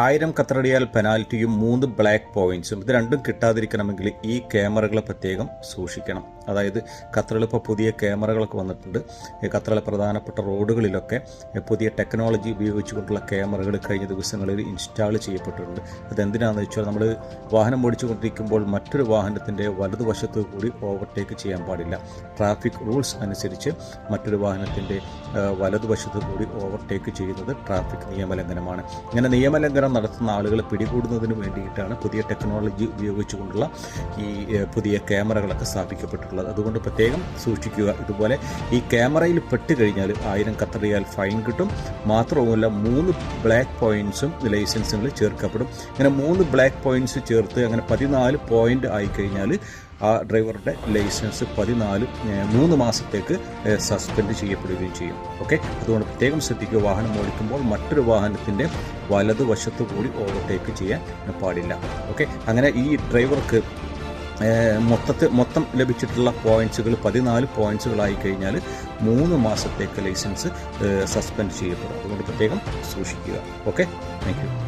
1000 Qatar റിയാൽ പെനാൽറ്റിയും 3 black പോയിന്റ്സും ഇത് രണ്ടും കിട്ടാതിരിക്കണമെങ്കിൽ ഈ ക്യാമറകളെ പ്രത്യേകം സൂക്ഷിക്കണം. അതായത് ഖത്തറിൽ ഇപ്പോൾ പുതിയ ക്യാമറകളൊക്കെ വന്നിട്ടുണ്ട്. ഖത്തറിലെ പ്രധാനപ്പെട്ട റോഡുകളിലൊക്കെ പുതിയ ടെക്നോളജി ഉപയോഗിച്ചുകൊണ്ടുള്ള ക്യാമറകൾ കഴിഞ്ഞ ദിവസങ്ങളിൽ ഇൻസ്റ്റാൾ ചെയ്യപ്പെട്ടിട്ടുണ്ട്. അതെന്തിനാണെന്ന് വെച്ചാൽ നമ്മൾ വാഹനം ഓടിച്ചുകൊണ്ടിരിക്കുമ്പോൾ മറ്റൊരു വാഹനത്തിൻ്റെ വലതുവശത്ത് കൂടി ഓവർടേക്ക് ചെയ്യാൻ പാടില്ല. ട്രാഫിക് റൂൾസ് അനുസരിച്ച് മറ്റൊരു വാഹനത്തിൻ്റെ വലതുവശത്ത് കൂടി ഓവർടേക്ക് ചെയ്യുന്നത് ട്രാഫിക് നിയമലംഘനമാണ്. ഇങ്ങനെ നിയമലംഘനം നടത്തുന്ന ആളുകളെ പിടികൂടുന്നതിന് വേണ്ടിയിട്ടാണ് പുതിയ ടെക്നോളജി ഉപയോഗിച്ചുകൊണ്ടുള്ള ഈ പുതിയ ക്യാമറകളൊക്കെ സ്ഥാപിക്കപ്പെട്ടിട്ടുള്ളത്. അതുകൊണ്ട് പ്രത്യേകം സൂക്ഷിക്കുക. ഇതുപോലെ ഈ ക്യാമറയിൽ പെട്ടുകഴിഞ്ഞാൽ 1000 ഖത്തർ റിയാൽ ഫൈൻ കിട്ടും. മാത്രവുമല്ല 3 ബ്ലാക്ക് പോയിന്റ്സും ലൈസൻസുകൾ ചേർക്കപ്പെടും. ഇങ്ങനെ 3 ബ്ലാക്ക് പോയിന്റ്സ് ചേർത്ത് അങ്ങനെ 14 പോയിന്റ് ആയിക്കഴിഞ്ഞാൽ ആ ഡ്രൈവറുടെ ലൈസൻസ് 3 മാസത്തേക്ക് സസ്പെൻഡ് ചെയ്യപ്പെടുകയും ചെയ്യും. ഓക്കെ, അതുകൊണ്ട് പ്രത്യേകം ശ്രദ്ധിക്കുക. വാഹനം ഓടിക്കുമ്പോൾ മറ്റൊരു വാഹനത്തിൻ്റെ വലതുവശത്തു കൂടി ഓവർടേക്ക് ചെയ്യാൻ പാടില്ല. ഓക്കെ, അങ്ങനെ ഈ ഡ്രൈവർക്ക് മൊത്തം ലഭിച്ചിട്ടുള്ള പോയിന്റ്സുകൾ 14 പോയിന്റ്സുകളായി കഴിഞ്ഞാൽ 3 മാസത്തേക്ക് ലൈസൻസ് സസ്പെൻഡ് ചെയ്യപ്പെടും. അതുകൊണ്ട് പ്രത്യേകം സൂക്ഷിക്കുക. Okay, thank you.